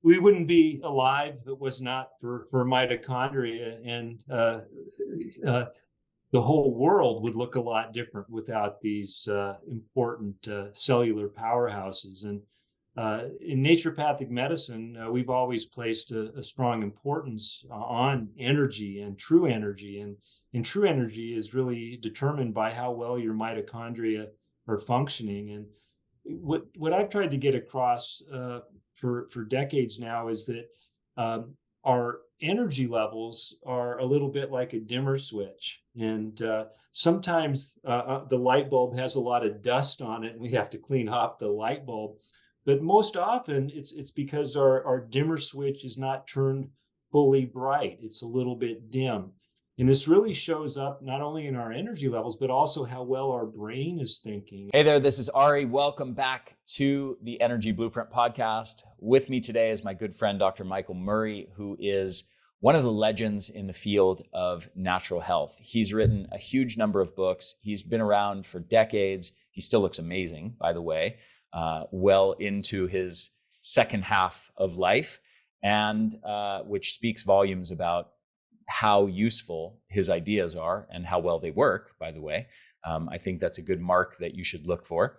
we wouldn't be alive if it was not for mitochondria, and the whole world would look a lot different without these important cellular powerhouses. And in naturopathic medicine, we've always placed a strong importance on energy and true energy. And true energy is really determined by how well your mitochondria are functioning. And what I've tried to get across for decades now is that our energy levels are a little bit like a dimmer switch, and sometimes the light bulb has a lot of dust on it, and we have to clean off the light bulb. But most often, it's because our dimmer switch is not turned fully bright; it's a little bit dim. And this really shows up not only in our energy levels, but also how well our brain is thinking. Hey there, this is Ari. Welcome back to the Energy Blueprint podcast. With me today is my good friend, Dr. Michael Murray, who is one of the legends in the field of natural health. He's written a huge number of books. He's been around for decades. He still looks amazing, by the way, well into his second half of life, and which speaks volumes about how useful his ideas are and how well they work, by the way. I think that's a good mark that you should look for.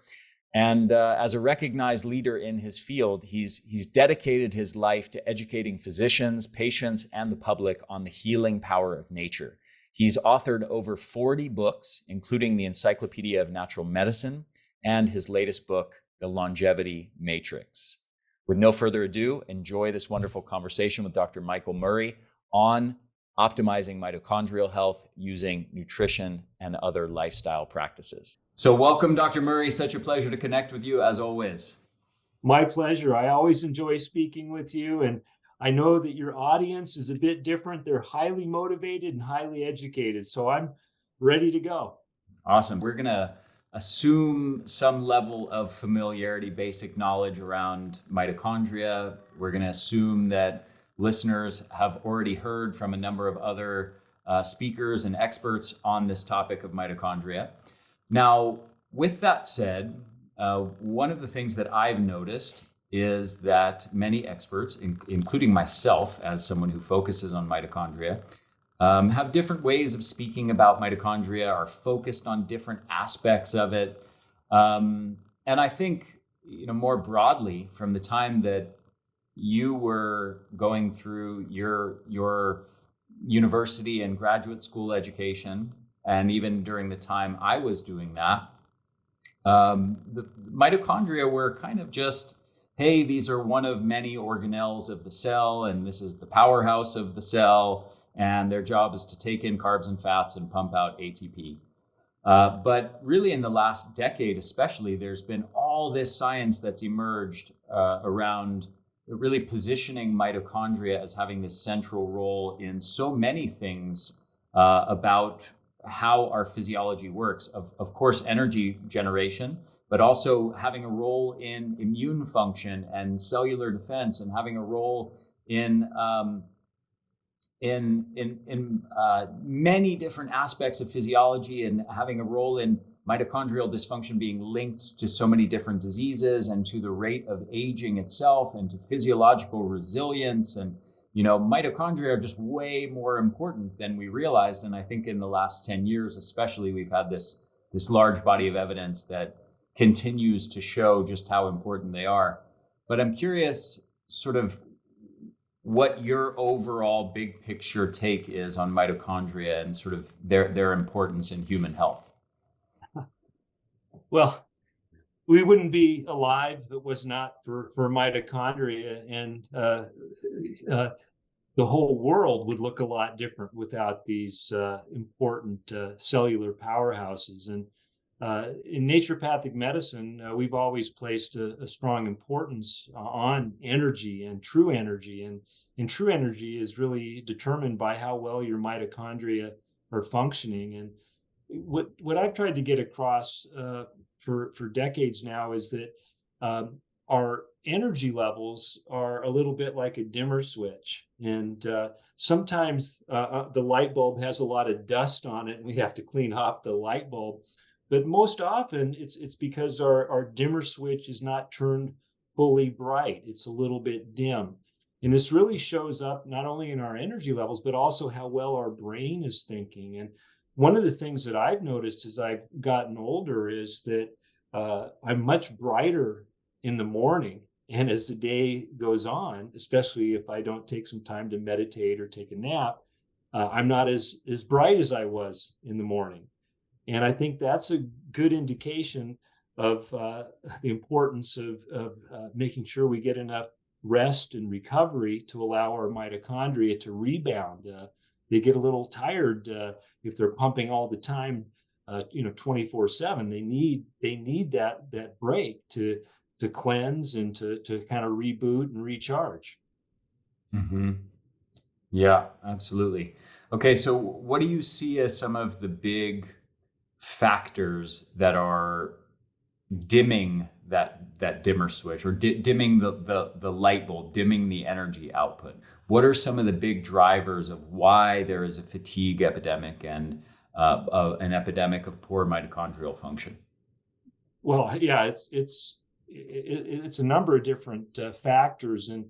And as a recognized leader in his field, he's dedicated his life to educating physicians, patients, and the public on the healing power of nature. He's authored over 40 books, including the Encyclopedia of Natural Medicine and his latest book, The Longevity Matrix. With no further ado, enjoy this wonderful conversation with Dr. Michael Murray on optimizing mitochondrial health using nutrition and other lifestyle practices. So welcome, Dr. Murray. Such a pleasure to connect with you as always. My pleasure. I always enjoy speaking with you, and I know that your audience is a bit different. They're highly motivated and highly educated, so I'm ready to go. Awesome. We're going to assume some level of familiarity, basic knowledge around mitochondria. We're going to assume that listeners have already heard from a number of other speakers and experts on this topic of mitochondria. Now, with that said, one of the things that I've noticed is that many experts, including myself as someone who focuses on mitochondria, have different ways of speaking about mitochondria, are focused on different aspects of it. And I think, more broadly, from the time that you were going through your university and graduate school education, and even during the time I was doing that, the mitochondria were kind of just, hey, these are one of many organelles of the cell, and this is the powerhouse of the cell, and their job is to take in carbs and fats and pump out ATP. But really in the last decade especially, there's been all this science that's emerged around really positioning mitochondria as having this central role in so many things about how our physiology works. Of course, energy generation, but also having a role in immune function and cellular defense, and having a role in many different aspects of physiology, and having a role in mitochondrial dysfunction being linked to so many different diseases and to the rate of aging itself and to physiological resilience. And, mitochondria are just way more important than we realized. And I think in the last 10 years, especially, we've had this large body of evidence that continues to show just how important they are. But I'm curious sort of what your overall big picture take is on mitochondria and sort of their importance in human health. Well, we wouldn't be alive if it was not for mitochondria, and the whole world would look a lot different without these important cellular powerhouses. And in naturopathic medicine, we've always placed a strong importance on energy and true energy. And true energy is really determined by how well your mitochondria are functioning. And what I've tried to get across for decades now is that our energy levels are a little bit like a dimmer switch, and sometimes the light bulb has a lot of dust on it, and we have to clean off the light bulb. But most often, it's because our dimmer switch is not turned fully bright; it's a little bit dim. And this really shows up not only in our energy levels, but also how well our brain is thinking. And one of the things that I've noticed as I've gotten older is that I'm much brighter in the morning. And as the day goes on, especially if I don't take some time to meditate or take a nap, I'm not as bright as I was in the morning. And I think that's a good indication of the importance of making sure we get enough rest and recovery to allow our mitochondria to rebound. They get a little tired if they're pumping all the time, 24/7. They need that break to cleanse and to kind of reboot and recharge. Hmm. Yeah, absolutely. Okay, so what do you see as some of the big factors that are dimming that dimmer switch, or dimming the light bulb, dimming the energy output? What are some of the big drivers of why there is a fatigue epidemic and an epidemic of poor mitochondrial function? Well, yeah, it's a number of different factors, and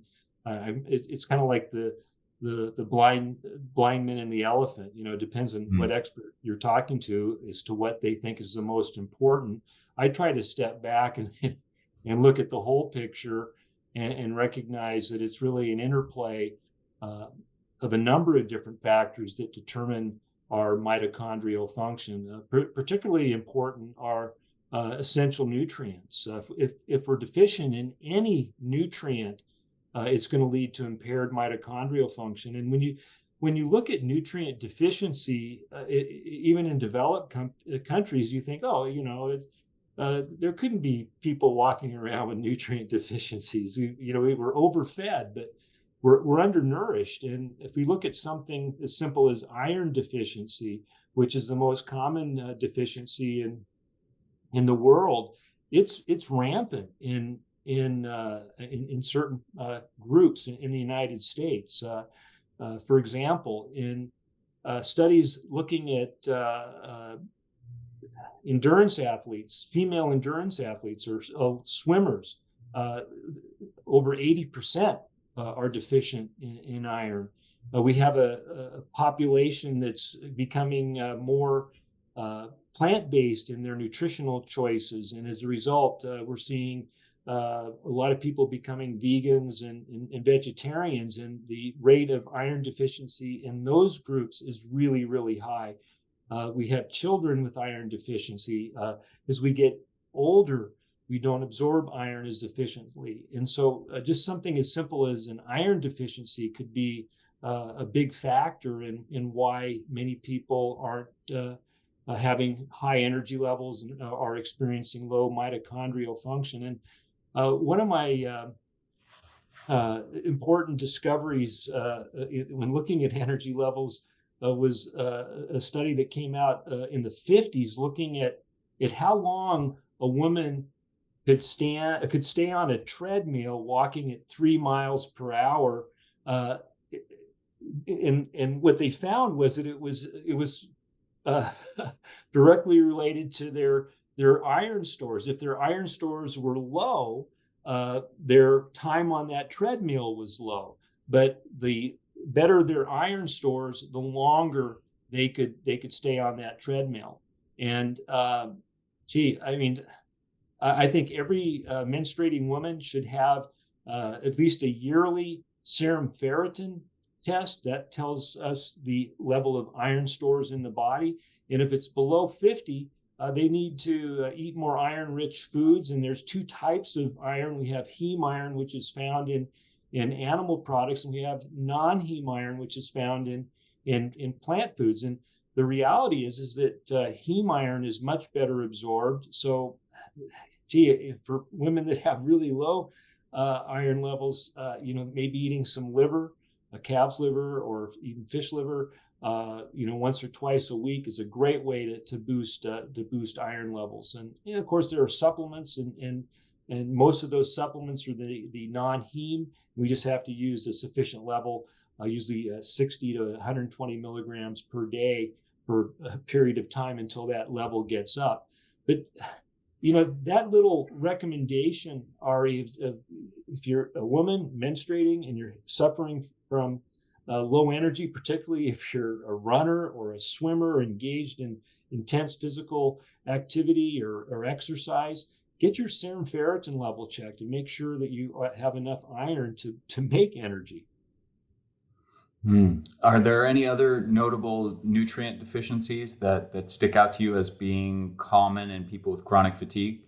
it's kind of like the blind man and the elephant. It depends on what Mm. expert you're talking to as to what they think is the most important. I try to step back and and look at the whole picture and recognize that it's really an interplay uh, of a number of different factors that determine our mitochondrial function. Particularly important are essential nutrients. If we're deficient in any nutrient, it's going to lead to impaired mitochondrial function. And when you look at nutrient deficiency, even in developed countries, you think, oh, there couldn't be people walking around with nutrient deficiencies. We were overfed, but we're undernourished. And if we look at something as simple as iron deficiency, which is the most common deficiency in the world, it's rampant in certain groups in the United States. For example, in studies looking at endurance athletes, female endurance athletes, or swimmers, uh, over 80% are deficient in iron. We have a population that's becoming more plant-based in their nutritional choices, and as a result, we're seeing a lot of people becoming vegans and vegetarians, and the rate of iron deficiency in those groups is really, really high. We have children with iron deficiency. As we get older, we don't absorb iron as efficiently. And so just something as simple as an iron deficiency could be a big factor in why many people aren't having high energy levels and are experiencing low mitochondrial function. And one of my important discoveries when looking at energy levels was a study that came out in the 50s, looking at how long a woman could stay on a treadmill walking at 3 miles per hour. Uh, and what they found was that it was uh, directly related to their iron stores. If their iron stores were low, their time on that treadmill was low. But the better their iron stores, the longer they could stay on that treadmill. And I mean, I think every menstruating woman should have at least a yearly serum ferritin test that tells us the level of iron stores in the body. And if it's below 50, they need to eat more iron rich foods. And there's two types of iron. We have heme iron, which is found in animal products, and we have non-heme iron, which is found in plant foods. And the reality is that heme iron is much better absorbed. So for women that have really low iron levels, maybe eating some liver, a calf's liver, or even fish liver, once or twice a week is a great way to boost iron levels. And of course, there are supplements, and most of those supplements are the non-heme. We just have to use a sufficient level, usually 60 to 120 milligrams per day for a period of time until that level gets up. But That little recommendation, Ari, if you're a woman menstruating and you're suffering from low energy, particularly if you're a runner or a swimmer engaged in intense physical activity or exercise, get your serum ferritin level checked and make sure that you have enough iron to make energy. Are there any other notable nutrient deficiencies that stick out to you as being common in people with chronic fatigue?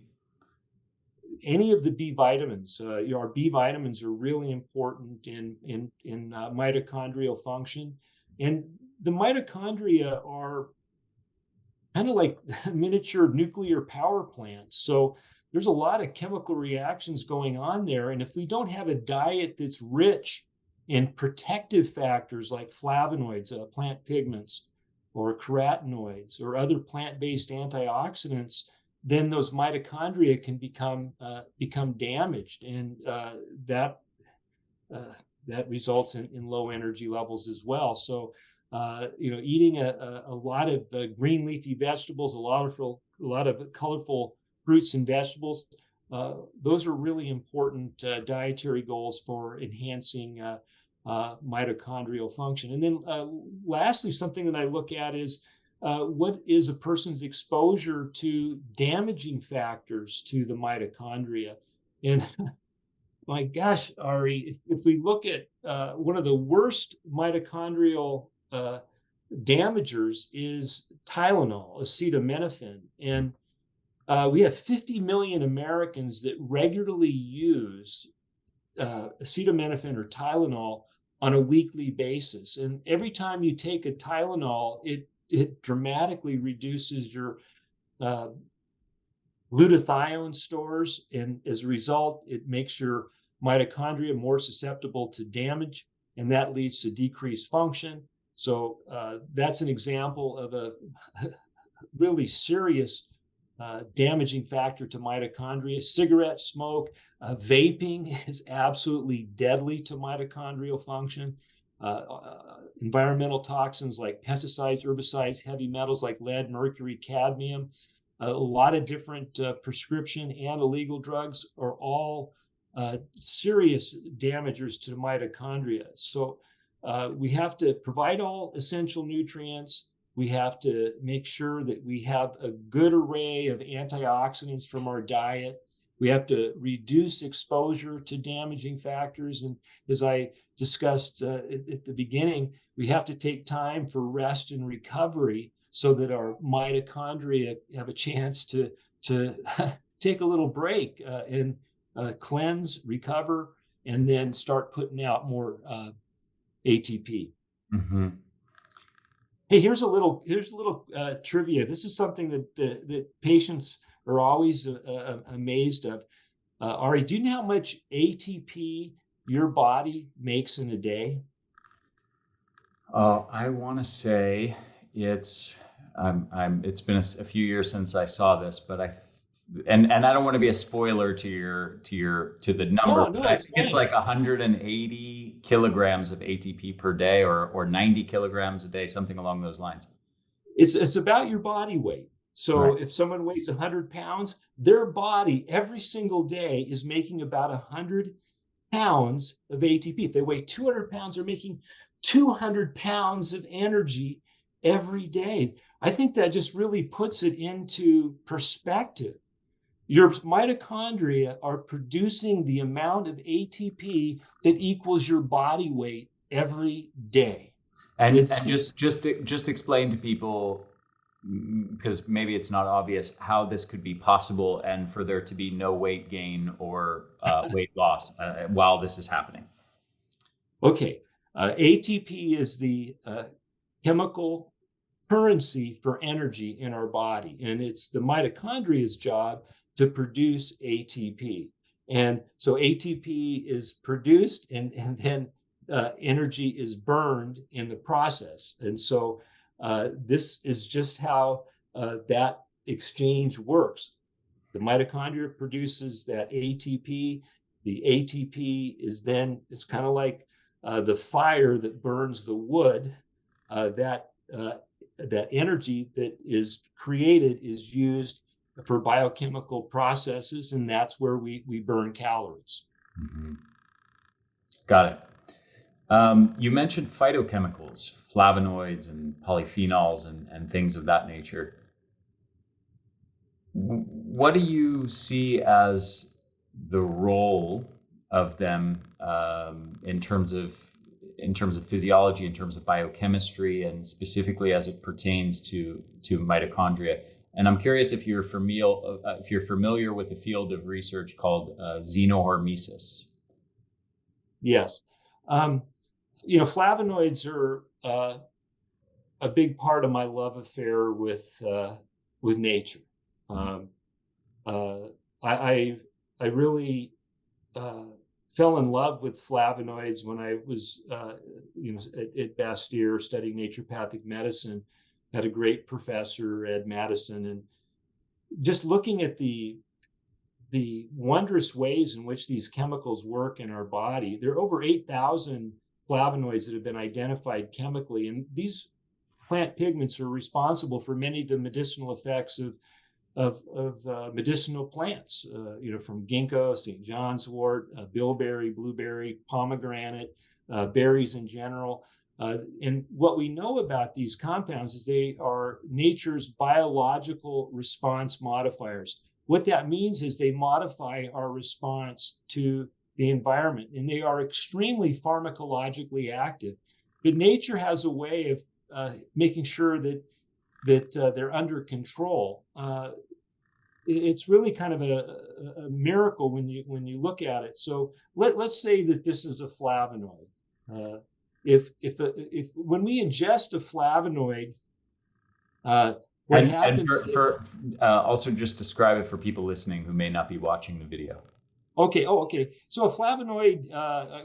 Any of the B vitamins. Our B vitamins are really important in mitochondrial function, and the mitochondria are kind of like miniature nuclear power plants. So there's a lot of chemical reactions going on there, and if we don't have a diet that's rich in protective factors like flavonoids, plant pigments, or carotenoids, or other plant-based antioxidants, then those mitochondria can become damaged, and that uh, that results in low energy levels as well. So, eating a lot of green leafy vegetables, a lot of colorful fruits and vegetables, those are really important dietary goals for enhancing mitochondrial function. And then, lastly, something that I look at is what is a person's exposure to damaging factors to the mitochondria. And my gosh, Ari, if we look at one of the worst mitochondrial damagers is Tylenol, acetaminophen. And we have 50 million Americans that regularly use acetaminophen or Tylenol on a weekly basis. And every time you take a Tylenol, it dramatically reduces your uh, glutathione stores, and as a result, it makes your mitochondria more susceptible to damage, and that leads to decreased function. So that's an example of a really serious damaging factor to mitochondria. Cigarette smoke, vaping is absolutely deadly to mitochondrial function. Environmental toxins like pesticides, herbicides, heavy metals like lead, mercury, cadmium, a lot of different prescription and illegal drugs are all serious damagers to the mitochondria. So we have to provide all essential nutrients. We have to make sure that we have a good array of antioxidants from our diet. We have to reduce exposure to damaging factors. And as I discussed at the beginning, we have to take time for rest and recovery so that our mitochondria have a chance to take a little break and cleanse, recover, and then start putting out more ATP. Mm-hmm. Hey, here's a little trivia. This is something that patients are always amazed of. Ari, do you know how much ATP your body makes in a day? I want to say it's it's been a few years since I saw this, but and I don't want to be a spoiler to the number, No, but no, I it's think it's fine. like 180 kilograms of ATP per day, or 90 kilograms a day, something along those lines. It's about your body weight. Right. So if someone weighs 100 pounds, their body every single day is making about 100 pounds of ATP. If they weigh 200 pounds, they're making 200 pounds of energy every day. I think that just really puts it into perspective. Your mitochondria are producing the amount of ATP that equals your body weight every day. And It's just explain to people, because maybe it's not obvious, how this could be possible and for there to be no weight gain or weight loss while this is happening. okay. ATP is the chemical currency for energy in our body, and it's the mitochondria's job to produce ATP. And so ATP is produced, and then energy is burned in the process. And so this is just how that exchange works. The mitochondria produces that ATP. The ATP is then, it's kind of like the fire that burns the wood. That energy that is created is used for biochemical processes, and that's where we burn calories. Mm-hmm. Got it. You mentioned phytochemicals, flavonoids and polyphenols and things of that nature. What do you see as the role of them in terms of physiology, in terms of biochemistry, and specifically as it pertains to mitochondria? And I'm curious if you're familiar with the field of research called xenohormesis. Yes. Flavonoids are a big part of my love affair with nature. I really fell in love with flavonoids when I was at Bastyr studying naturopathic medicine. Had a great professor, Ed Madison, and just looking at the wondrous ways in which these chemicals work in our body. There are over 8,000 flavonoids that have been identified chemically, and these plant pigments are responsible for many of the medicinal effects of medicinal plants, from ginkgo, St. John's wort, bilberry, blueberry, pomegranate, berries in general. And what we know about these compounds is they are nature's biological response modifiers. What that means is they modify our response to the environment, and they are extremely pharmacologically active. But nature has a way of making sure that they're under control. It's really kind of a miracle when you look at it. So let's say that this is a flavonoid. If when we ingest a flavonoid, what happens? Also just describe it for people listening who may not be watching the video. Okay. Oh, okay. So a flavonoid,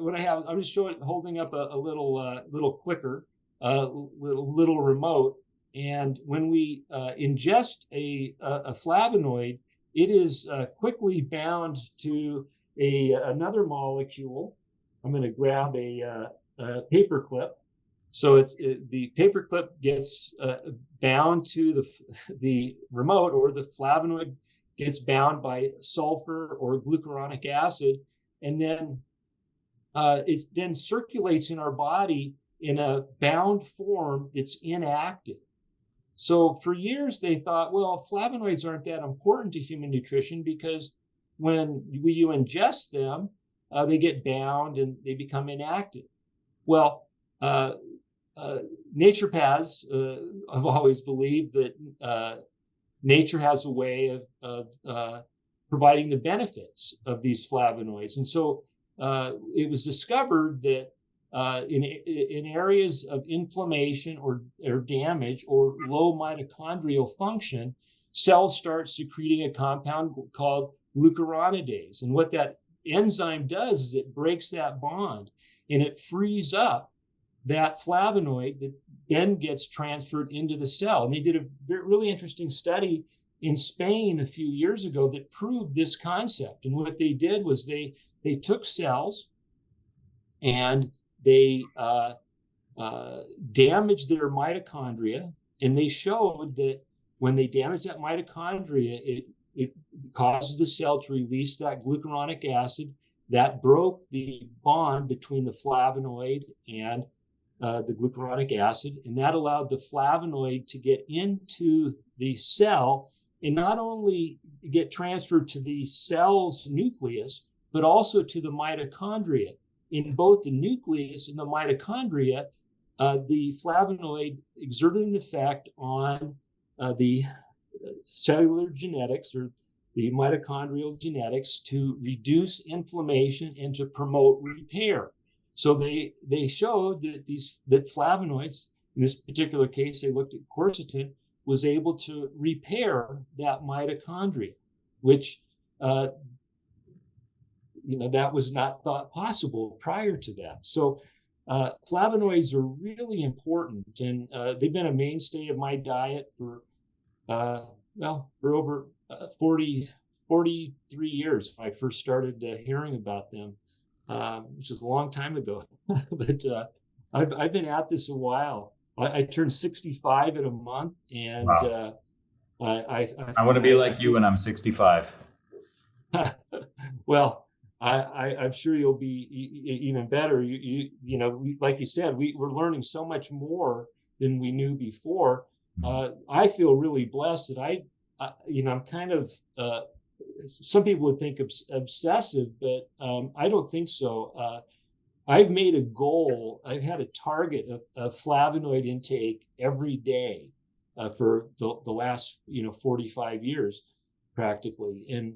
what I have, I'm just holding up a little clicker, little remote, and when we ingest a flavonoid, it is quickly bound to another molecule. I'm going to grab a paper clip. So the paper clip gets bound to the remote, or the flavonoid gets bound by sulfur or glucuronic acid, and then it then circulates in our body in a bound form that's inactive. So for years they thought, well, flavonoids aren't that important to human nutrition because when you ingest them, they get bound and they become inactive. Well, naturopaths have always believed that nature has a way of providing the benefits of these flavonoids. And so it was discovered that in areas of inflammation or damage or low mitochondrial function, cells start secreting a compound called glucuronidase. And what that enzyme does is it breaks that bond and it frees up that flavonoid that then gets transferred into the cell. And they did a really interesting study in Spain a few years ago that proved this concept. And what they did was they took cells and they damaged their mitochondria, and they showed that when they damage that mitochondria, it causes the cell to release that glucuronic acid that broke the bond between the flavonoid and the glucuronic acid, and that allowed the flavonoid to get into the cell and not only get transferred to the cell's nucleus, but also to the mitochondria. In both the nucleus and the mitochondria, the flavonoid exerted an effect on the cellular genetics or the mitochondrial genetics to reduce inflammation and to promote repair. So they showed that flavonoids, in this particular case, they looked at quercetin, was able to repair that mitochondria, which that was not thought possible prior to that. So flavonoids are really important, and they've been a mainstay of my diet for over 43 years. I first started hearing about them, which is a long time ago. But I've been at this a while. I turned 65 in a month, and wow. I want to be I like you feel when I'm 65. well. I'm sure you'll be even better. Like you said, we're learning so much more than we knew before. I feel really blessed that I'm kind of some people would think obsessive, but I don't think so. I've made a goal. I've had a target of flavonoid intake every day for the last 45 years, practically. And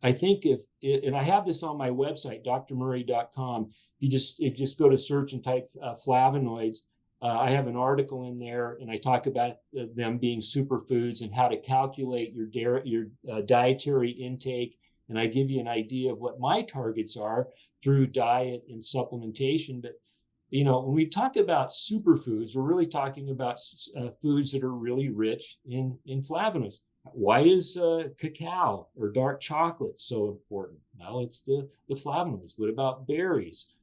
I think and I have this on my website, drmurray.com. You just go to search and type flavonoids. I have an article in there, and I talk about them being superfoods and how to calculate your dietary intake. And I give you an idea of what my targets are through diet and supplementation. But when we talk about superfoods, we're really talking about foods that are really rich in flavonoids. Why is cacao or dark chocolate so important? Well, it's the flavonoids. What about berries?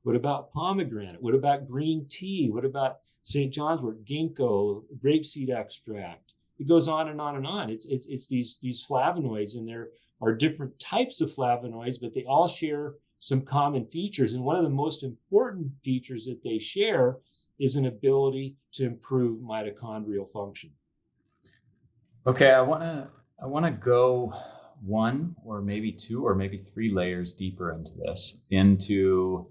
What about pomegranate? What about green tea? What about St. John's wort, ginkgo, grapeseed extract? It goes on and on and on. It's these flavonoids, and there are different types of flavonoids, but they all share some common features. And one of the most important features that they share is an ability to improve mitochondrial function. Okay, I want to go one or maybe two or maybe three layers deeper into this, into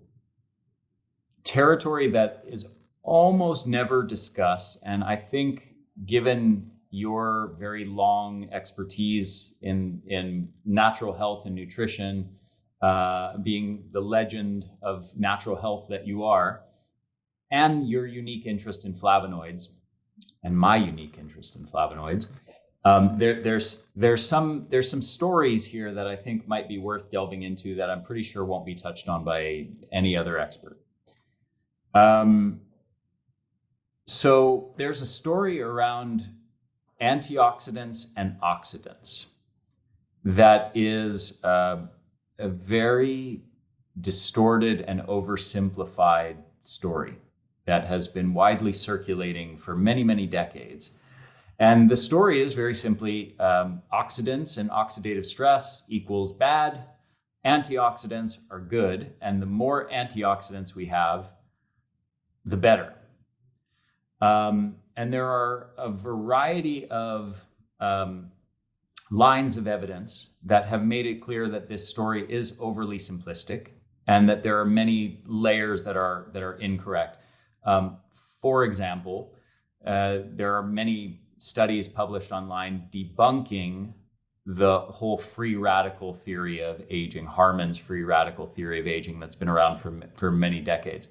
territory that is almost never discussed. And I think, given your very long expertise in natural health and nutrition, being the legend of natural health that you are, and your unique interest in flavonoids, and my unique interest in flavonoids, there's some stories here that I think might be worth delving into that I'm pretty sure won't be touched on by any other expert. So there's a story around antioxidants and oxidants that is a very distorted and oversimplified story that has been widely circulating for many, many decades. And the story is very simply oxidants and oxidative stress equals bad. Antioxidants are good. And the more antioxidants we have, the better. And there are a variety of lines of evidence that have made it clear that this story is overly simplistic and that there are many layers that are incorrect. For example, there are many studies published online debunking the whole free radical theory of aging, Harman's free radical theory of aging that's been around for many decades.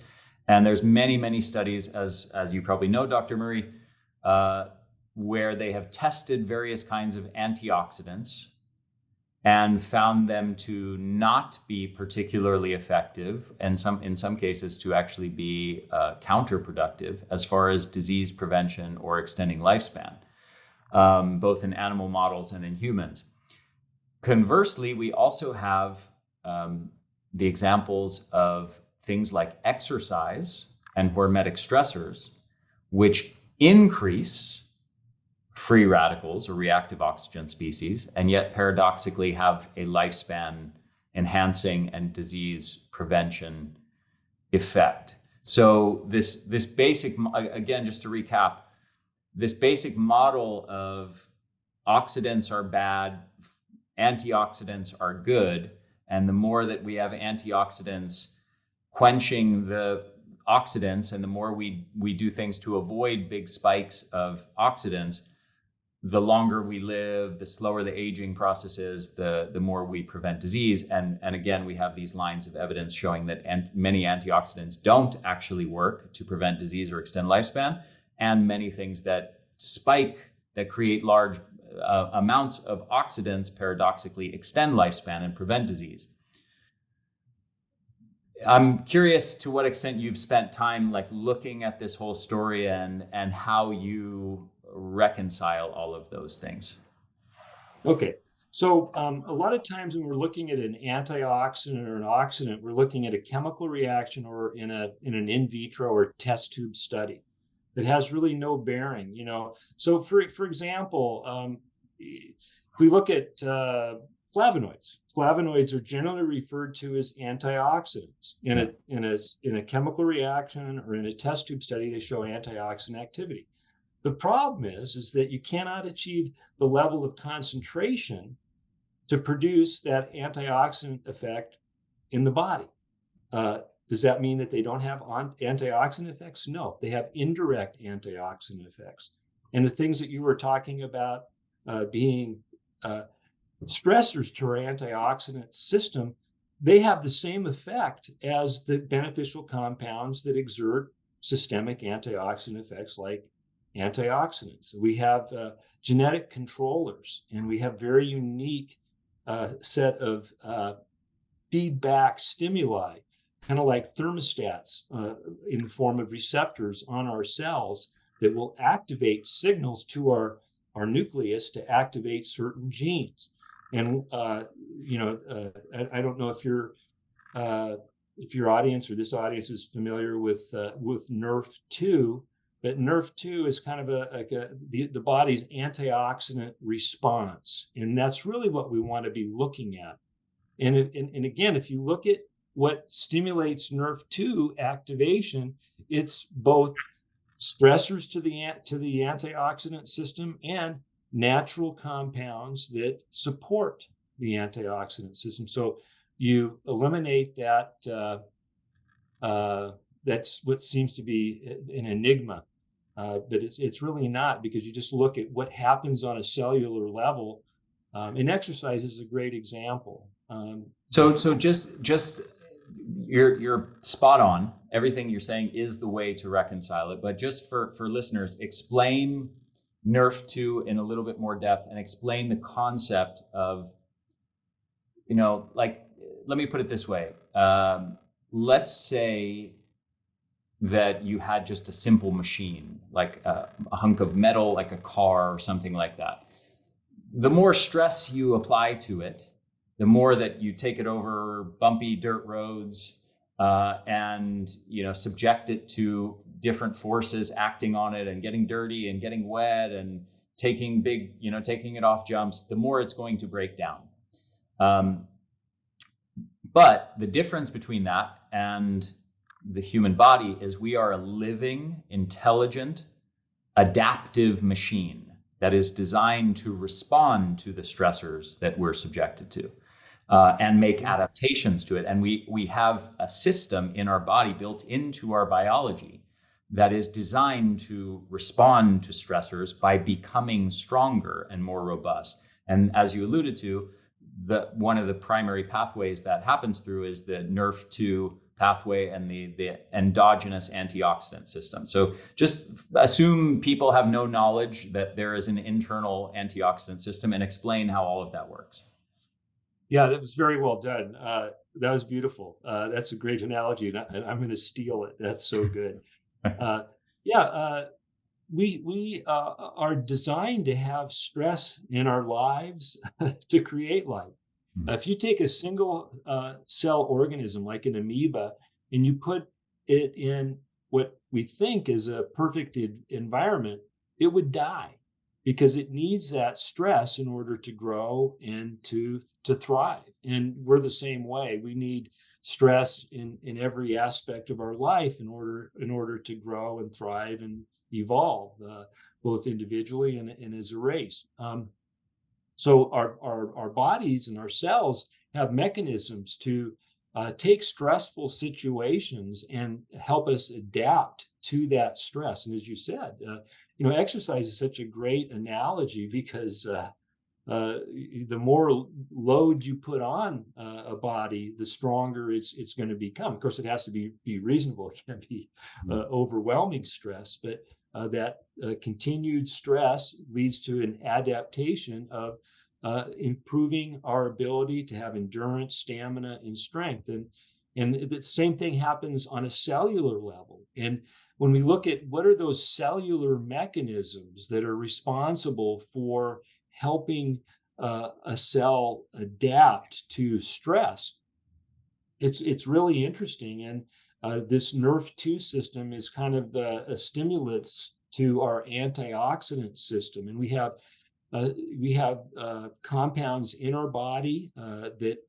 And there's many studies, as you probably know, Dr. Murray, where they have tested various kinds of antioxidants and found them to not be particularly effective, and in some cases to actually be counterproductive as far as disease prevention or extending lifespan, both in animal models and in humans. Conversely, we also have the examples of things like exercise and hormetic stressors, which increase free radicals or reactive oxygen species, and yet paradoxically have a lifespan enhancing and disease prevention effect. So this basic, again, just to recap, this basic model of oxidants are bad, antioxidants are good, and the more that we have antioxidants quenching the oxidants, and the more we do things to avoid big spikes of oxidants, the longer we live, the slower the aging process is, the more we prevent disease. And again, we have these lines of evidence showing that many antioxidants don't actually work to prevent disease or extend lifespan, and many things that create large amounts of oxidants paradoxically extend lifespan and prevent disease. I'm curious to what extent you've spent time looking at this whole story and how you reconcile all of those things. Okay. So a lot of times when we're looking at an antioxidant or an oxidant, we're looking at a chemical reaction or in an in vitro or test tube study. that has really no bearing, you know. So for example, if we look at flavonoids are generally referred to as antioxidants. Yeah. In a chemical reaction or in a test tube study, they show antioxidant activity. The problem is that you cannot achieve the level of concentration to produce that antioxidant effect in the body. Uh, does that mean that they don't have antioxidant effects? No, they have indirect antioxidant effects. And the things that you were talking about being uh, stressors to our antioxidant system, they have the same effect as the beneficial compounds that exert systemic antioxidant effects like antioxidants. We have genetic controllers, and we have very unique set of feedback stimuli, kind of like thermostats in the form of receptors on our cells that will activate signals to our nucleus to activate certain genes. And I don't know if your audience or this audience is familiar with NRF2, but NRF2 is kind of the body's antioxidant response, and that's really what we want to be looking at. And again, if you look at what stimulates NRF2 activation, it's both stressors to the antioxidant system and natural compounds that support the antioxidant system. So you eliminate that. That's what seems to be an enigma, but it's really not, because you just look at what happens on a cellular level. And exercise is a great example. So just you're spot on. Everything you're saying is the way to reconcile it. But just for listeners, explain NRF2 in a little bit more depth, and explain the concept of, like, let me put it this way. Let's say that you had just a simple machine, like a hunk of metal, like a car or something like that. The more stress you apply to it, the more that you take it over bumpy dirt roads, and subject it to different forces acting on it and getting dirty and getting wet and taking taking it off jumps, the more it's going to break down. But the difference between that and the human body is we are a living, intelligent, adaptive machine that is designed to respond to the stressors that we're subjected to, and make adaptations to it. And we have a system in our body built into our biology that is designed to respond to stressors by becoming stronger and more robust. And as you alluded to, one of the primary pathways that happens through is the NRF2 pathway and the endogenous antioxidant system. So just assume people have no knowledge that there is an internal antioxidant system, and explain how all of that works. Yeah, that was very well done. That was beautiful. That's a great analogy, and I'm going to steal it. That's so good. We are designed to have stress in our lives to create life. If you take a single cell organism like an amoeba and you put it in what we think is a perfect environment, it would die, because it needs that stress in order to grow and to thrive. And we're the same way. We need stress in every aspect of our life in order to grow and thrive and evolve, both individually and as a race. So our bodies and our cells have mechanisms to take stressful situations and help us adapt to that stress. And as you said, exercise is such a great analogy, because the more load you put on a body, the stronger it's going to become. Of course, it has to be reasonable. It can't be overwhelming stress, but that continued stress leads to an adaptation of improving our ability to have endurance, stamina, and strength. And the same thing happens on a cellular level. And when we look at what are those cellular mechanisms that are responsible for helping a cell adapt to stress, it's really interesting. And This NRF2 system is kind of a stimulus to our antioxidant system, and we have compounds in our body that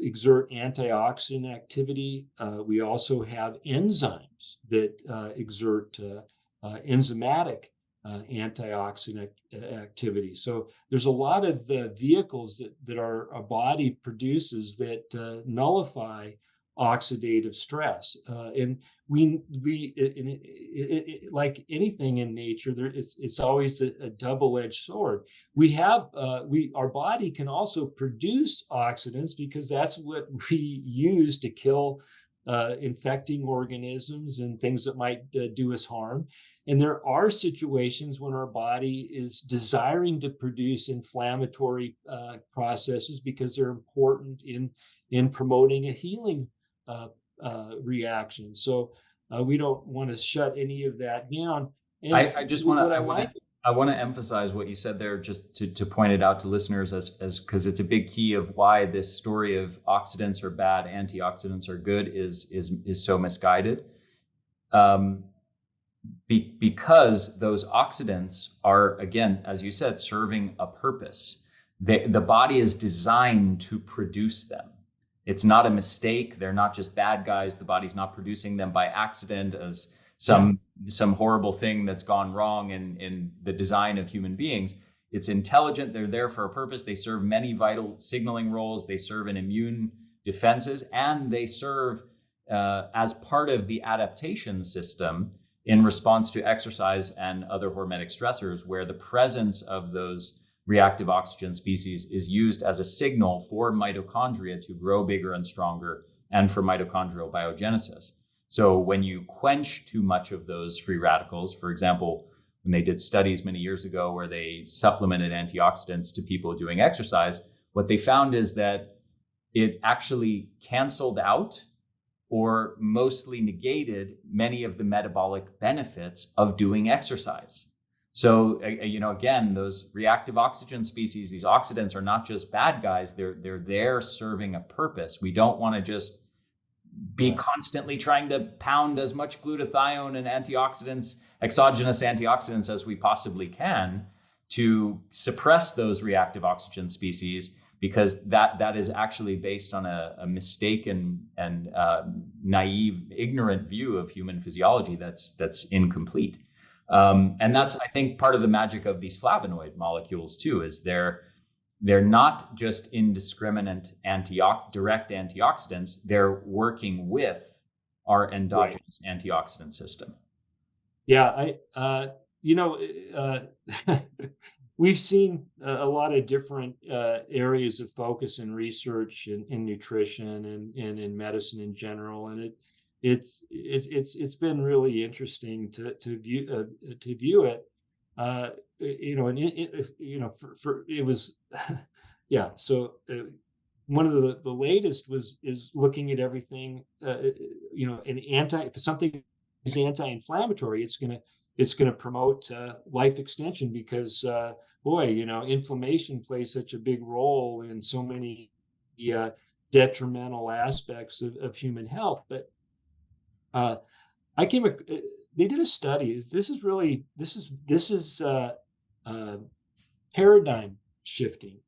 exert antioxidant activity. We also have enzymes that exert enzymatic antioxidant activity. So there's a lot of vehicles that our body produces that nullify oxidative stress. And like anything in nature, it's always a double-edged sword. Our body can also produce oxidants because that's what we use to kill infecting organisms and things that might do us harm. And there are situations when our body is desiring to produce inflammatory processes because they're important in promoting a healing reaction. So we don't want to shut any of that down. And I just want what to I like, I want to emphasize what you said there, just to point it out to listeners, as because it's a big key of why this story of oxidants are bad, antioxidants are good is so misguided. Because those oxidants are, again, as you said, serving a purpose. The body is designed to produce them. It's not a mistake. They're not just bad guys. The body's not producing them by accident as some horrible thing that's gone wrong in the design of human beings. It's intelligent. They're there for a purpose. They serve many vital signaling roles. They serve in immune defenses, and they serve as part of the adaptation system in response to exercise and other hormetic stressors, where the presence of those reactive oxygen species is used as a signal for mitochondria to grow bigger and stronger and for mitochondrial biogenesis. So when you quench too much of those free radicals, for example, when they did studies many years ago where they supplemented antioxidants to people doing exercise, what they found is that it actually canceled out or mostly negated many of the metabolic benefits of doing exercise. So, again, those reactive oxygen species, these oxidants are not just bad guys. They're there serving a purpose. We don't want to just be constantly trying to pound as much glutathione and antioxidants, exogenous antioxidants as we possibly can to suppress those reactive oxygen species, because that is actually based on a mistaken and naive, ignorant view of human physiology that's incomplete. And that's, I think, part of the magic of these flavonoid molecules too, is they're not just indiscriminate direct antioxidants. They're working with our endogenous antioxidant system. Yeah, we've seen a lot of different areas of focus and research in nutrition and in medicine in general, and it's been really interesting to view it. And it was yeah. So one of the latest is looking at everything. If something is anti-inflammatory, it's gonna promote life extension because inflammation plays such a big role in so many detrimental aspects of human health. But they did a study. This is paradigm shifting.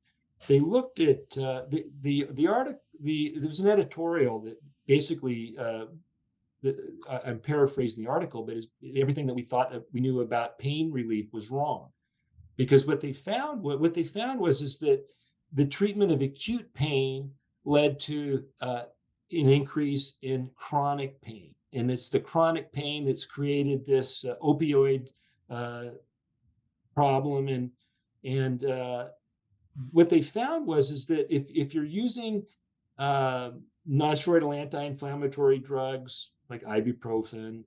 They looked at the article. There's an editorial that basically I'm paraphrasing the article, but everything that we thought that we knew about pain relief was wrong, because what they found was that the treatment of acute pain led to an increase in chronic pain, and it's the chronic pain that's created this opioid problem. And what they found was that if you're using non-steroidal anti-inflammatory drugs like ibuprofen,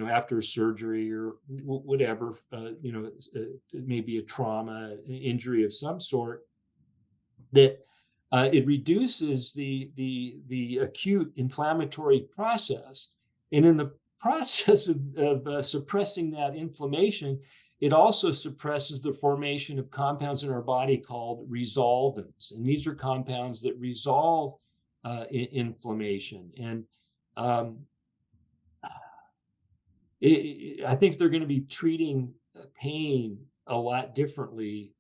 after surgery or whatever, it may be a trauma, an injury of some sort, that it reduces the acute inflammatory process, and in the process of suppressing that inflammation, it also suppresses the formation of compounds in our body called resolvins, and these are compounds that resolve inflammation. And Um, I think they're going to be treating pain a lot differently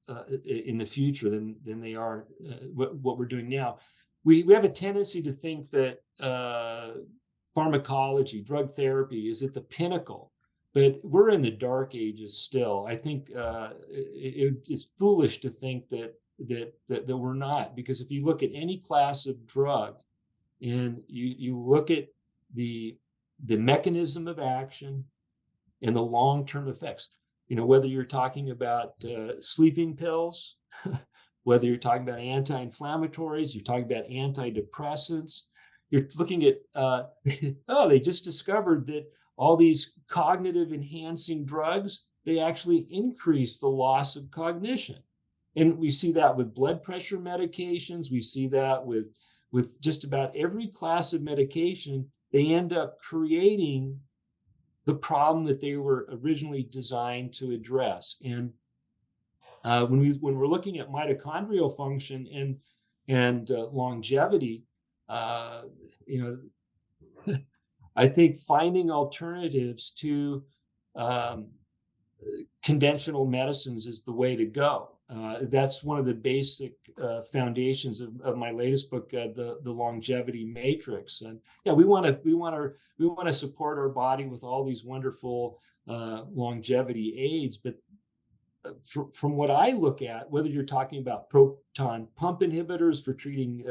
in the future than they are what we're doing now. We have a tendency to think that pharmacology, drug therapy, is at the pinnacle, but we're in the dark ages still. I think it's foolish to think that we're not, because if you look at any class of drug and you look at the mechanism of action and the long-term effects. Whether you're talking about sleeping pills, whether you're talking about anti-inflammatories, you're talking about antidepressants, you're looking at, oh, they just discovered that all these cognitive enhancing drugs, they actually increase the loss of cognition. And we see that with blood pressure medications. We see that with just about every class of medication. They end up creating the problem that they were originally designed to address. And when we're looking at mitochondrial function and longevity, uh, you know, I think finding alternatives to um, conventional medicines is the way to go. That's one of the basic foundations of my latest book, the Longevity Matrix. And yeah, we want to support our body with all these wonderful longevity aids, but from what I look at, whether you're talking about proton pump inhibitors for treating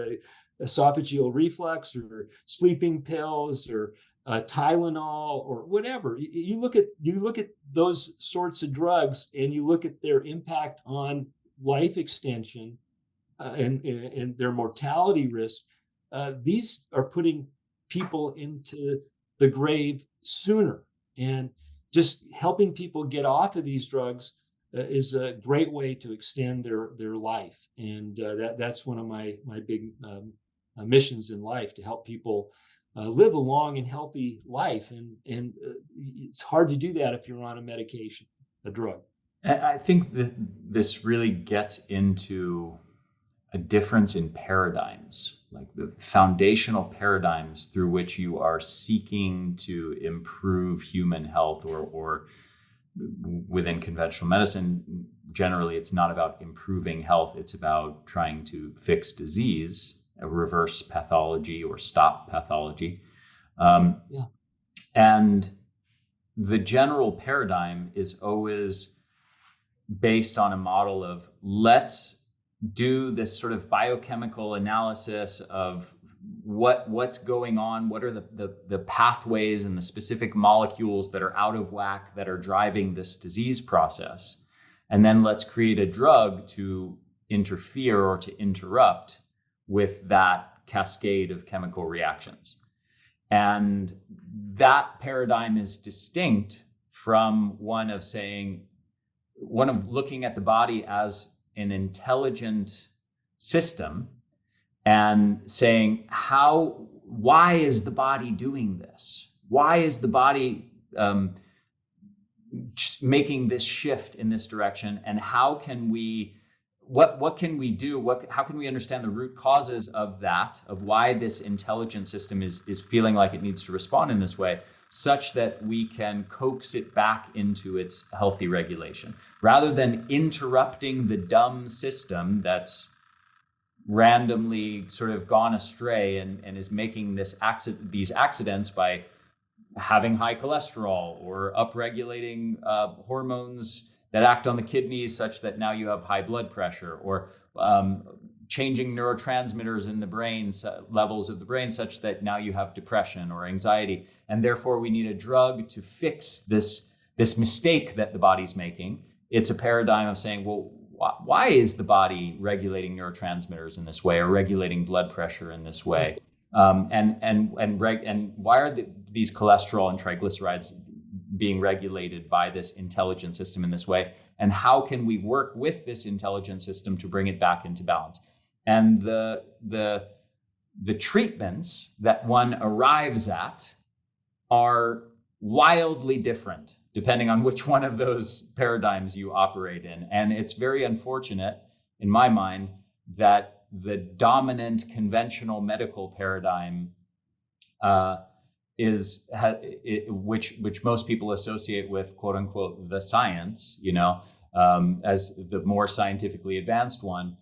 esophageal reflux, or sleeping pills, or Tylenol, or whatever, you look at those sorts of drugs and you look at their impact on life extension and their mortality risk. These are putting people into the grave sooner, and just helping people get off of these drugs is a great way to extend their life. And that's one of my big missions in life, to help people live a long and healthy life. And it's hard to do that if you're on a medication, a drug. I think that this really gets into a difference in paradigms, like the foundational paradigms through which you are seeking to improve human health, or within conventional medicine, generally, it's not about improving health. It's about trying to fix disease, reverse pathology, or stop pathology. Yeah. And the general paradigm is always based on a model of, let's do this sort of biochemical analysis of what's going on, what are the pathways and the specific molecules that are out of whack that are driving this disease process. And then let's create a drug to interfere or to interrupt with that cascade of chemical reactions. And that paradigm is distinct from one of looking at the body as an intelligent system and saying, why is the body doing this? Why is the body making this shift in this direction? And how can we, what can we do? How can we understand the root causes of that, of why this intelligent system is feeling like it needs to respond in this way, such that we can coax it back into its healthy regulation, rather than interrupting the dumb system that's randomly sort of gone astray and is making these accidents by having high cholesterol, or upregulating hormones that act on the kidneys such that now you have high blood pressure, or changing neurotransmitters in the brain, levels of the brain, such that now you have depression or anxiety. And therefore we need a drug to fix this mistake that the body's making. It's a paradigm of saying, well, why is the body regulating neurotransmitters in this way, or regulating blood pressure in this way? And why are these cholesterol and triglycerides being regulated by this intelligent system in this way? And how can we work with this intelligent system to bring it back into balance? And the treatments that one arrives at are wildly different depending on which one of those paradigms you operate in. And it's very unfortunate, in my mind, that the dominant conventional medical paradigm which most people associate with quote unquote the science, as the more scientifically advanced one,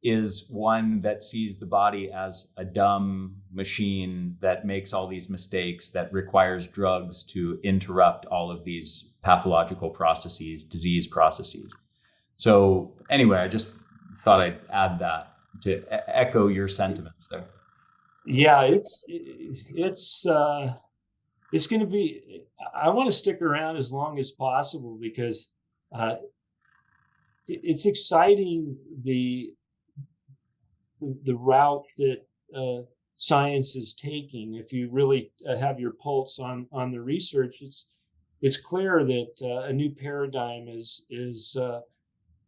is one that sees the body as a dumb machine that makes all these mistakes, that requires drugs to interrupt all of these pathological processes, disease processes. So anyway, I just thought I'd add that to echo your sentiments there. Yeah, it's going to be. I want to stick around as long as possible because uh, it's exciting the route that science is taking. If you really have your pulse on the research, it's clear that a new paradigm is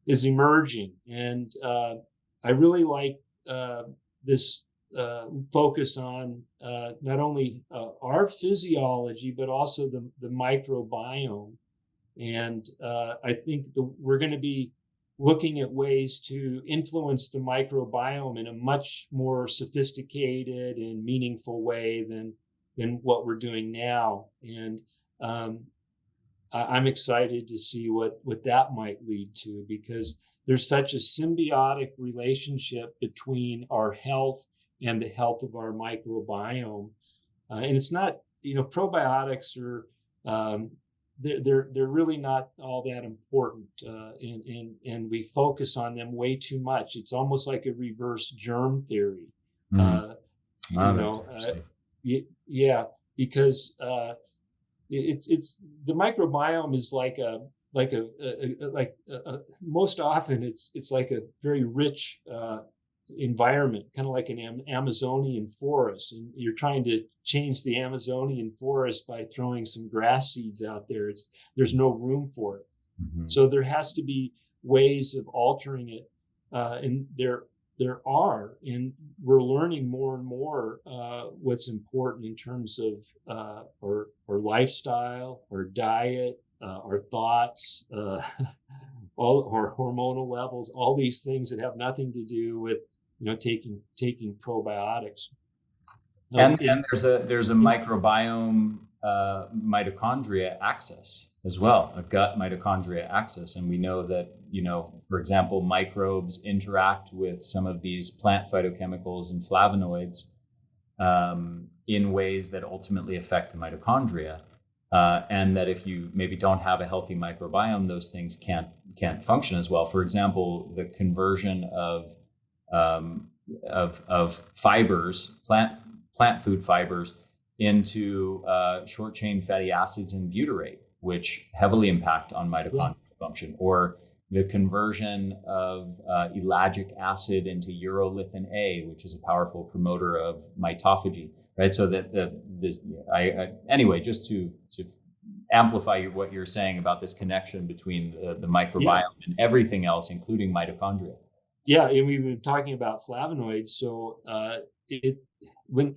emerging, and I really like this focus on not only our physiology but also the microbiome. And I think we're going to be looking at ways to influence the microbiome in a much more sophisticated and meaningful way than what we're doing now. And um, I'm excited to see what that might lead to, because there's such a symbiotic relationship between our health and the health of our microbiome. And it's not, probiotics are um, they're really not all that important, and we focus on them way too much. It's almost like a reverse germ theory. Mm. Uh, Wow, you that's know, interesting. yeah, because it's the microbiome is most often it's like a very rich environment, kind of like an Amazonian forest, and you're trying to change the Amazonian forest by throwing some grass seeds out there. There's no room for it. Mm-hmm. So there has to be ways of altering it, and there are, and we're learning more and more what's important in terms of our lifestyle, our diet, our thoughts, all our hormonal levels, all these things that have nothing to do with taking probiotics. And there's a microbiome, mitochondria axis as well, a gut mitochondria axis, and we know that, for example, microbes interact with some of these plant phytochemicals and flavonoids in ways that ultimately affect the mitochondria, and that if you maybe don't have a healthy microbiome, those things can't function as well. For example, the conversion of fibers, plant food fibers, into short chain fatty acids and butyrate, which heavily impact on Yeah, mitochondrial function, or the conversion of ellagic acid into urolithin A, which is a powerful promoter of mitophagy, right? So that anyway, just to amplify what you're saying about this connection between the yeah, microbiome and everything else, including mitochondria. yeah. And we've been talking about flavonoids, so it when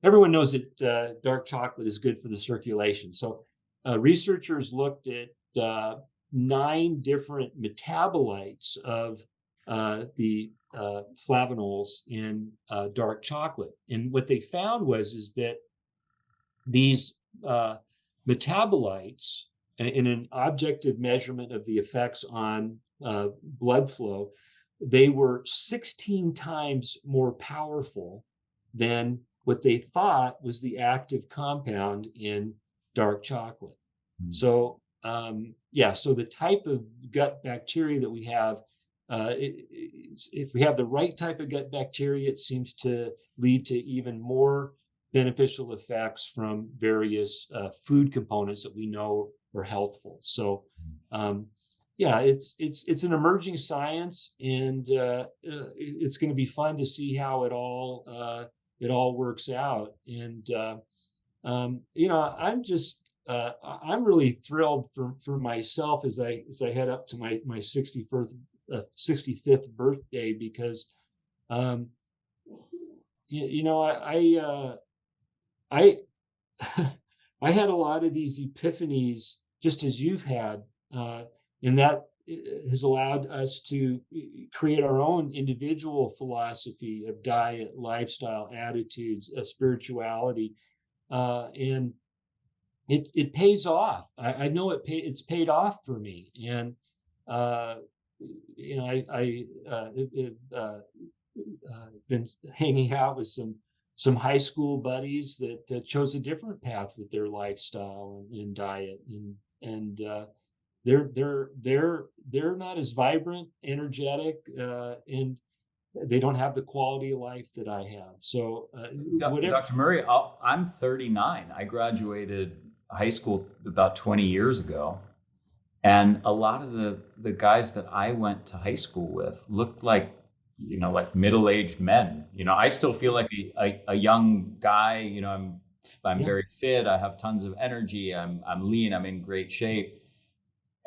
everyone knows that dark chocolate is good for the circulation. So researchers looked at 9 different metabolites of the flavonols in dark chocolate, and what they found was is that these metabolites, in an objective measurement of the effects on blood flow, they were 16 times more powerful than what they thought was the active compound in dark chocolate. Mm. So so the type of gut bacteria that we have, if we have the right type of gut bacteria, it seems to lead to even more beneficial effects from various food components that we know are healthful. So, um, yeah, it's an emerging science, and it's going to be fun to see how it all works out. And I'm really thrilled for myself as I head up to my 65th birthday, because um, I I had a lot of these epiphanies just as you've had, and that has allowed us to create our own individual philosophy of diet, lifestyle, attitudes, spirituality. and it pays off. I know it's paid off for me, and uh, been hanging out with some high school buddies that chose a different path with their lifestyle and diet, and they're not as vibrant, energetic, and they don't have the quality of life that I have. So whatever. Dr. Murray, I'm 39. I graduated high school about 20 years ago. And a lot of the guys that I went to high school with looked like, like middle-aged men. I still feel like a young guy. I'm Yeah, very fit. I have tons of energy. I'm lean. I'm in great shape.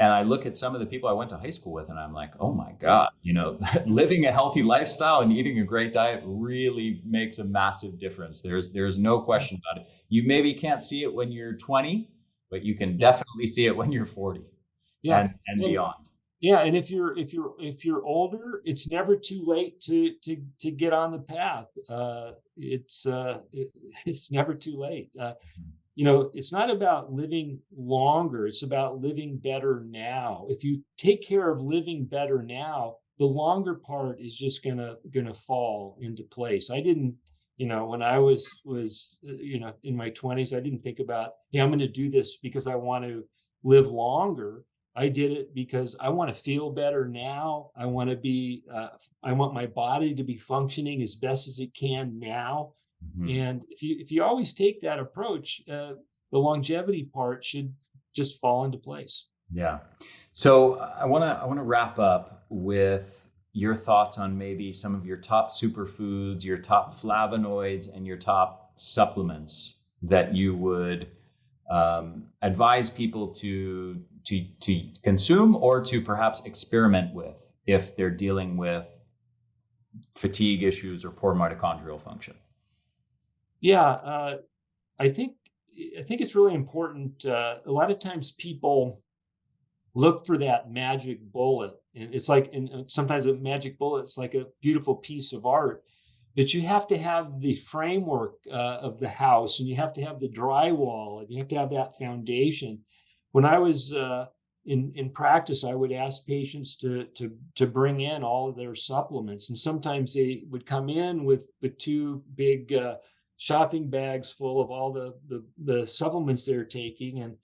And I look at some of the people I went to high school with, and I'm like, oh my yeah, God, living a healthy lifestyle and eating a great diet really makes a massive difference. There's no yeah, question about it. You maybe can't see it when you're 20, but you can yeah, definitely see it when you're 40 yeah. and And beyond. yeah, and if you're older, it's never too late to get on the path. It's never too late. It's not about living longer, it's about living better now. If you take care of living better now, the longer part is just gonna fall into place. I didn't, when I was in my 20s, I didn't think about, "Hey, I'm gonna do this because I want to live longer." I did it because I want to feel better now. I want my body to be functioning as best as it can now. Mhm. And if you always take that approach, the longevity part should just fall into place. Yeah. So I want to wrap up with your thoughts on maybe some of your top superfoods, your top flavonoids, and your top supplements that you would advise people to consume or to perhaps experiment with if they're dealing with fatigue issues or poor mitochondrial function. Yeah, I think I think it's really important. A lot of times people look for that magic bullet, and it's like, and sometimes a magic bullet's like a beautiful piece of art, but you have to have the framework of the house, and you have to have the drywall, and you have to have that foundation. When I was in practice, I would ask patients to bring in all of their supplements, and sometimes they would come in with two big shopping bags full of all the supplements they're taking. And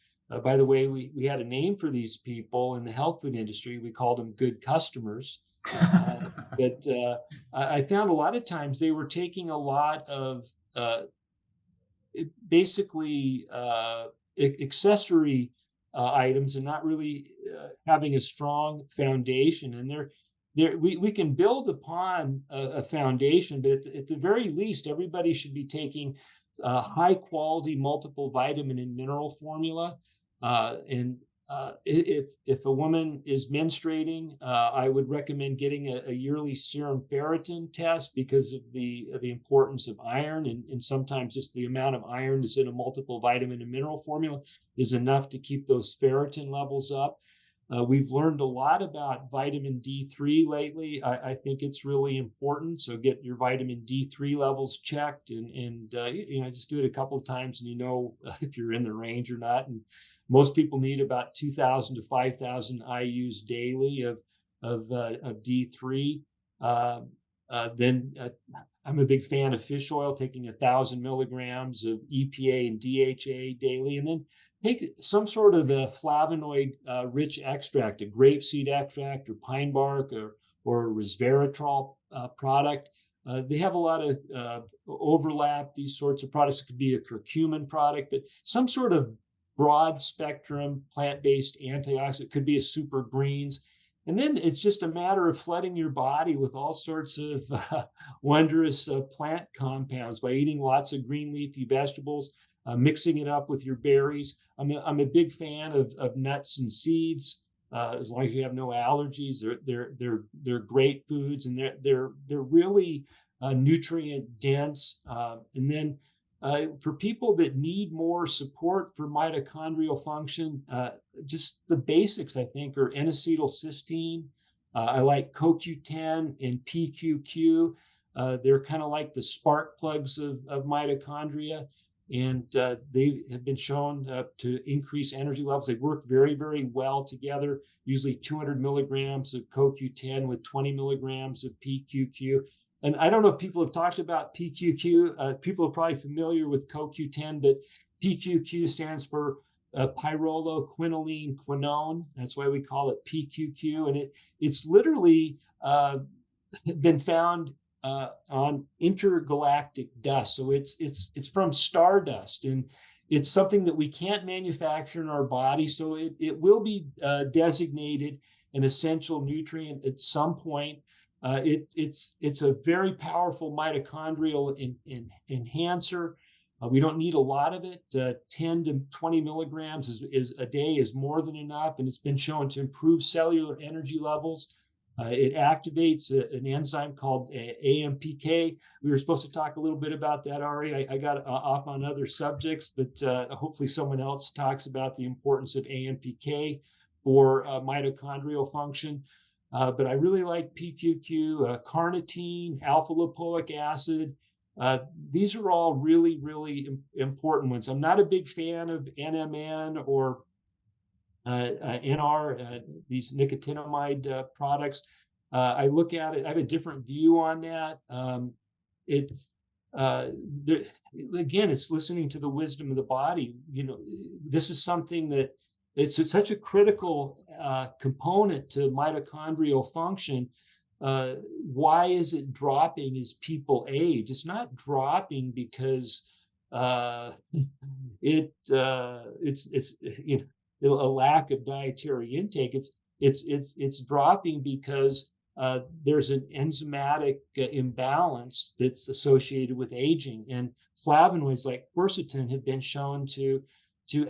by the way, we had a name for these people in the health food industry. We called them good customers. Uh, but I found a lot of times they were taking a lot of basically accessory items and not really having a strong foundation. And we can build upon a foundation, but at the very least, everybody should be taking high quality multiple vitamin and mineral formula. And if a woman is menstruating, I would recommend getting a yearly serum ferritin test because of the importance of iron, and sometimes just the amount of iron that's in a multiple vitamin and mineral formula is enough to keep those ferritin levels up. We've learned a lot about vitamin D3 lately. I think it's really important. So get your vitamin D3 levels checked, and just do it a couple of times, and if you're in the range or not. And most people need about 2,000 to 5,000 IU's daily of D3. Uh, then I'm a big fan of fish oil, taking 1,000 milligrams of EPA and DHA daily, and then take some sort of a flavonoid rich extract, a grapeseed extract or pine bark or resveratrol product. They have a lot of overlap, these sorts of products. It could be a curcumin product, but some sort of broad spectrum plant-based antioxidant. It could be a super greens. And then it's just a matter of flooding your body with all sorts of wondrous plant compounds by eating lots of green leafy vegetables, mixing it up with your berries. I'm a big fan of nuts and seeds. As long as you have no allergies, they're great foods, and they're really nutrient dense. And then for people that need more support for mitochondrial function, just the basics, I think, are N-acetylcysteine. I like CoQ10 and PQQ. They're kind of like the spark plugs of mitochondria. and they have been shown to increase energy levels. They work very, very well together, usually 200 milligrams of CoQ10 with 20 milligrams of PQQ. And I don't know if people have talked about PQQ. People are probably familiar with CoQ10, but PQQ stands for pyrroloquinoline quinone. That's why we call it PQQ. And it's literally been found on intergalactic dust. So it's from stardust, and it's something that we can't manufacture in our body. So it will be designated an essential nutrient at some point. It's a very powerful mitochondrial enhancer. We don't need a lot of it. 10 to 20 milligrams is a day is more than enough, and it's been shown to improve cellular energy levels. It activates an enzyme called AMPK. We were supposed to talk a little bit about that, Ari. I got off on other subjects, but hopefully someone else talks about the importance of AMPK for mitochondrial function. But I really like PQQ, carnitine, alpha lipoic acid. These are all really, really important ones. I'm not a big fan of NMN or NR, these nicotinamide products. I look at it, I have a different view on that. It there, Again, it's listening to the wisdom of the body. This is something that it's such a critical component to mitochondrial function. Why is it dropping as people age? It's not dropping because uh, it's a lack of dietary intake. It's dropping because there's an enzymatic imbalance that's associated with aging, and flavonoids like quercetin have been shown to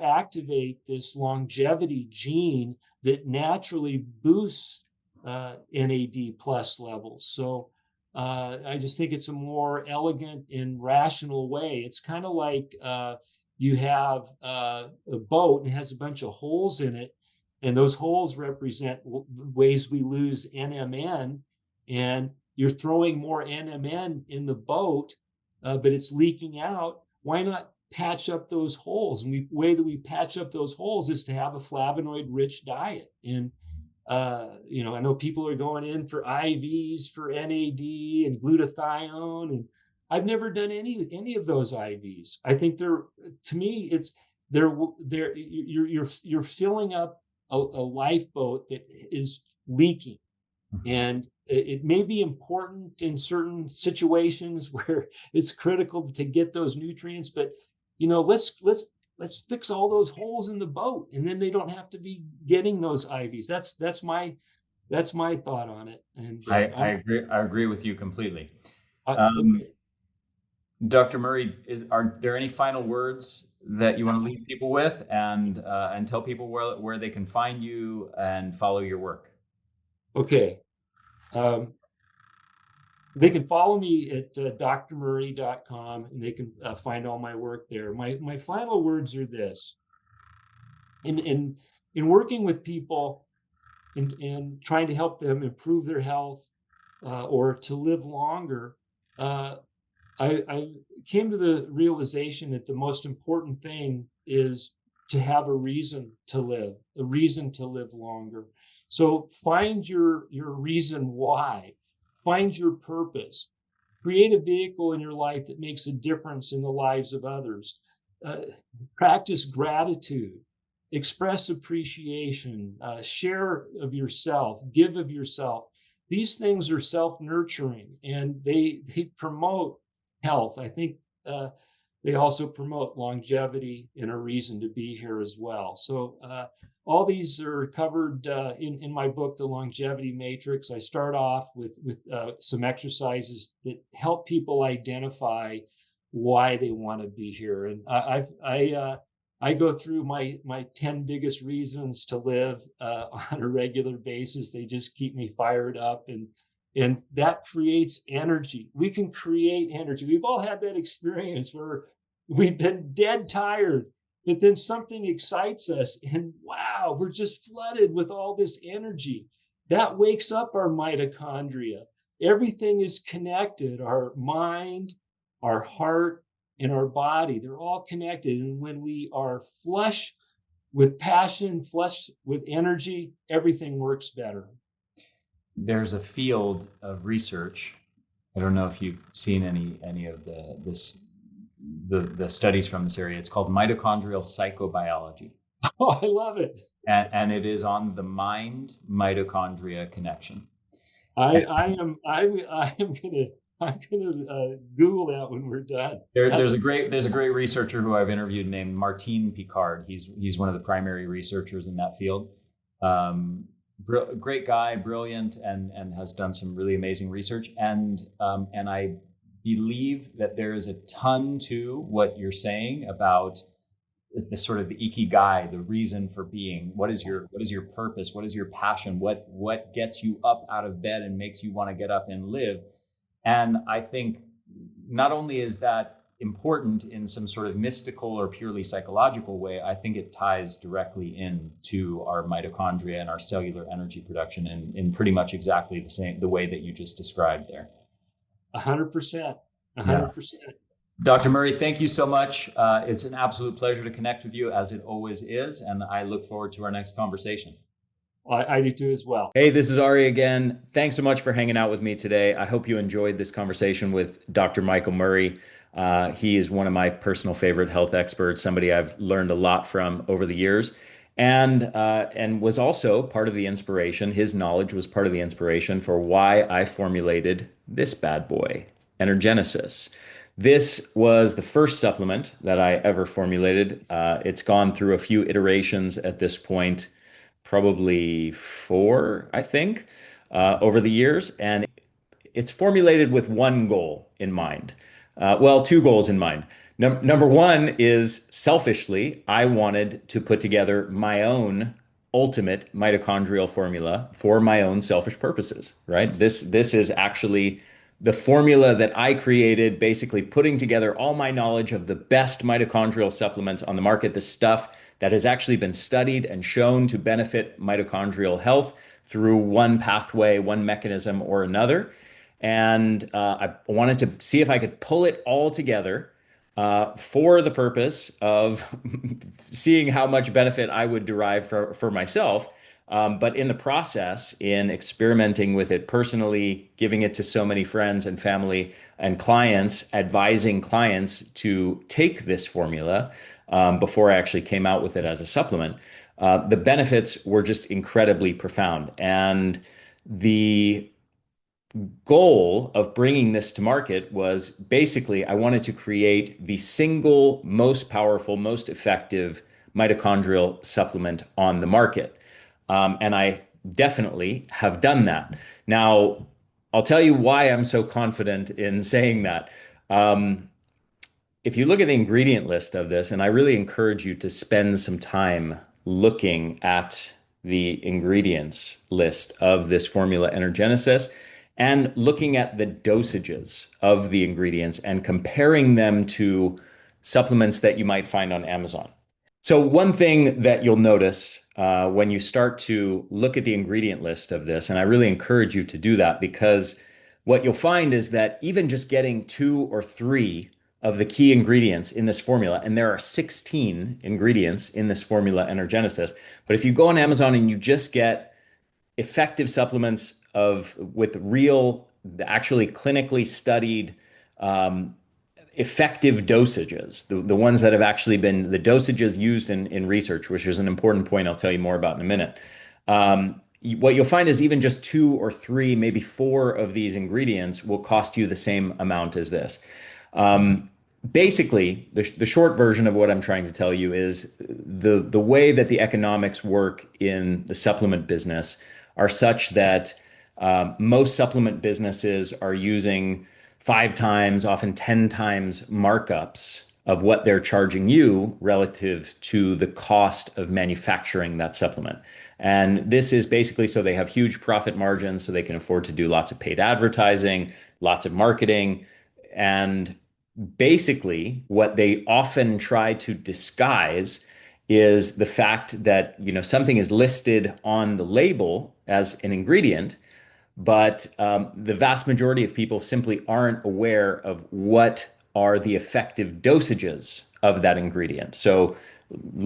activate this longevity gene that naturally boosts NAD plus levels. So I just think it's a more elegant and rational way. It's kind of like you have a boat and it has a bunch of holes in it, and those holes represent ways we lose NMN, and you're throwing more NMN in the boat, but it's leaking out. Why not patch up those holes? And the way that we patch up those holes is to have a flavonoid rich diet. And I know people are going in for IVs for NAD and glutathione, and I've never done any of those IVs. I think to me, they're you're filling up a lifeboat that is leaking, and it may be important in certain situations where it's critical to get those nutrients, but let's fix all those holes in the boat, and then they don't have to be getting those IVs. That's my thought on it. And I agree with you completely. okay. Dr. Murray, are there any final words that you want to leave people with, and tell people where they can find you and follow your work? Okay. They can follow me at drmurray.com, and they can find all my work there. My final words are this: in working with people and trying to help them improve their health or to live longer, I came to the realization that the most important thing is to have a reason to live longer. So find your reason why, find your purpose, create a vehicle in your life that makes a difference in the lives of others. Uh, Practice gratitude, express appreciation, share of yourself, give of yourself. These things are self-nurturing, and they promote health. I think they also promote longevity and a reason to be here as well. So all these are covered in my book, The Longevity Matrix. I start off with some exercises that help people identify why they want to be here. And I go through my 10 biggest reasons to live on a regular basis. They just keep me fired up, and that creates energy. We can create energy. We've all had that experience where we've been dead tired, but then something excites us, and wow, we're just flooded with all this energy. That wakes up our mitochondria. Everything is connected: our mind, our heart, in our body. They're all connected. And when we are flush with passion, flush with energy, everything works better. There's a field of research. I don't know if you've seen any of the studies from this area. It's called mitochondrial psychobiology, Oh, I love it. and it is on the mind mitochondria connection. I am gonna Google that when we're done. There's a great researcher who I've interviewed named Martin Picard. He's one of the primary researchers in that field. Great guy, brilliant, and has done some really amazing research. And I believe that there is a ton to what you're saying about the sort of the ikigai, the reason for being. What is your purpose? What is your passion? What gets you up out of bed and makes you want to get up and live? And I think not only is that important in some sort of mystical or purely psychological way, I think it ties directly into our mitochondria and our cellular energy production in pretty much exactly the way that you just described there. 100%. Yeah. 100%. Dr. Murray, thank you so much. It's an absolute pleasure to connect with you, as it always is, and I look forward to our next conversation. I do too as well. Hey, this is Ari again. Thanks so much for hanging out with me today. I hope you enjoyed this conversation with Dr. Michael Murray. He is one of my personal favorite health experts, somebody I've learned a lot from over the years, and was also part of the inspiration. His knowledge was part of the inspiration for why I formulated this bad boy, Energenesis. This was the first supplement that I ever formulated. It's gone through a few iterations at this point, probably four, I think, over the years. And it's formulated with one goal in mind. Well, two goals in mind. Number one is selfishly, I wanted to put together my own ultimate mitochondrial formula for my own selfish purposes, right? This is actually the formula that I created, basically putting together all my knowledge of the best mitochondrial supplements on the market, the stuff that has actually been studied and shown to benefit mitochondrial health through one pathway, one mechanism or another. And I wanted to see if I could pull it all together for the purpose of seeing how much benefit I would derive for myself. But in the process, in experimenting with it personally, giving it to so many friends and family and clients, advising clients to take this formula before I actually came out with it as a supplement, the benefits were just incredibly profound. And the goal of bringing this to market was basically I wanted to create the single most powerful, most effective mitochondrial supplement on the market. And I definitely have done that. Now, I'll tell you why I'm so confident in saying that. If you look at the ingredient list of this, and I really encourage you to spend some time looking at the ingredients list of this formula Energenesis and looking at the dosages of the ingredients and comparing them to supplements that you might find on Amazon. So one thing that you'll notice when you start to look at the ingredient list of this, and I really encourage you to do that, because what you'll find is that even just getting two or three of the key ingredients in this formula, and there are 16 ingredients in this formula Energenesis, but if you go on Amazon and you just get effective supplements with real, actually clinically studied effective dosages, the ones that have actually been the dosages used in research, which is an important point I'll tell you more about in a minute. What you'll find is even just two or three, maybe four of these ingredients will cost you the same amount as this. Basically, the short version of what I'm trying to tell you is the way that the economics work in the supplement business are such that most supplement businesses are using 5 times, often 10 times markups of what they're charging you relative to the cost of manufacturing that supplement. And this is basically so they have huge profit margins, so they can afford to do lots of paid advertising, lots of marketing. And basically, what they often try to disguise is the fact that, something is listed on the label as an ingredient, but the vast majority of people simply aren't aware of what are the effective dosages of that ingredient. So,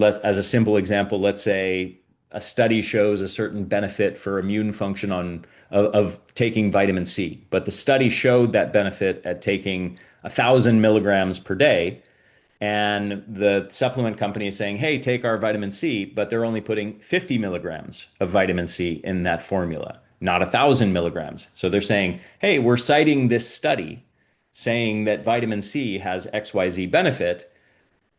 as a simple example, let's say a study shows a certain benefit for immune function of taking vitamin C, but the study showed that benefit at taking 1,000 milligrams per day, and the supplement company is saying, hey, take our vitamin C, but they're only putting 50 milligrams of vitamin C in that formula, not 1,000 milligrams. So they're saying, hey, we're citing this study saying that vitamin C has XYZ benefit,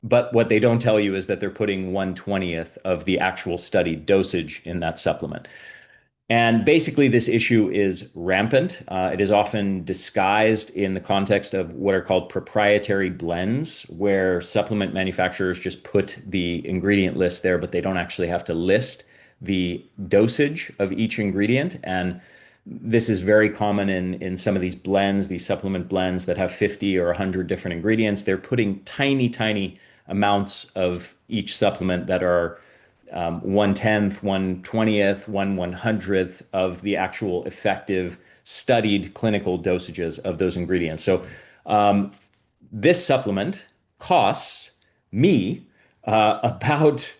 but what they don't tell you is that they're putting 1/20th of the actual studied dosage in that supplement. And basically, this issue is rampant. It is often disguised in the context of what are called proprietary blends, where supplement manufacturers just put the ingredient list there, but they don't actually have to list the dosage of each ingredient. And this is very common in some of these blends, these supplement blends that have 50 or 100 different ingredients. They're putting tiny, tiny amounts of each supplement that are 1/10th, 1/20th, 1/100th of the actual effective studied clinical dosages of those ingredients. So this supplement costs me about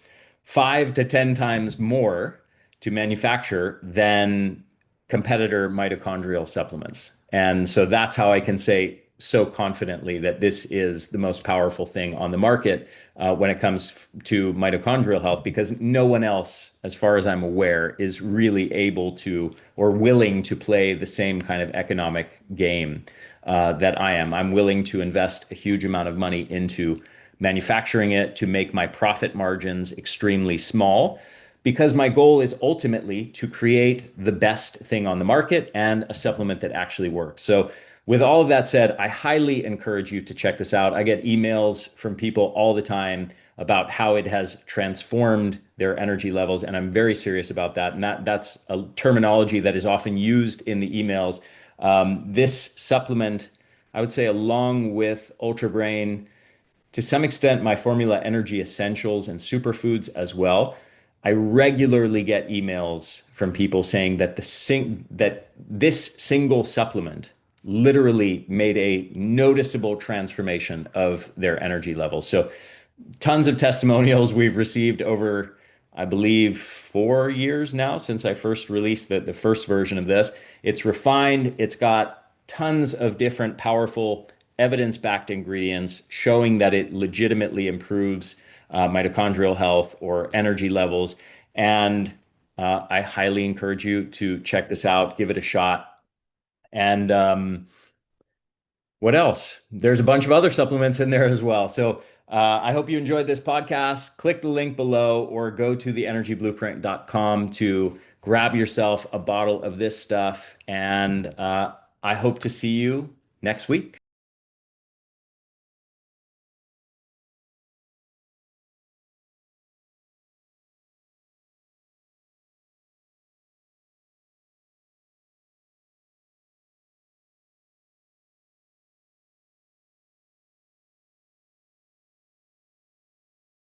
5 to 10 times more to manufacture than competitor mitochondrial supplements. And so that's how I can say so confidently that this is the most powerful thing on the market when it comes to mitochondrial health, because no one else, as far as I'm aware, is really able to or willing to play the same kind of economic game that I am. I'm willing to invest a huge amount of money into manufacturing it to make my profit margins extremely small, because my goal is ultimately to create the best thing on the market and a supplement that actually works. So with all of that said, I highly encourage you to check this out. I get emails from people all the time about how it has transformed their energy levels, and I'm very serious about that. And that's a terminology that is often used in the emails. This supplement, I would say, along with Ultra Brain, to some extent, my Formula Energy Essentials and Superfoods as well. I regularly get emails from people saying that that this single supplement literally made a noticeable transformation of their energy levels. So tons of testimonials we've received over, I believe, 4 years now since I first released the first version of this. It's refined. It's got tons of different powerful evidence-backed ingredients showing that it legitimately improves mitochondrial health or energy levels. And I highly encourage you to check this out, give it a shot. And what else? There's a bunch of other supplements in there as well. So I hope you enjoyed this podcast. Click the link below or go to theenergyblueprint.com to grab yourself a bottle of this stuff. And I hope to see you next week.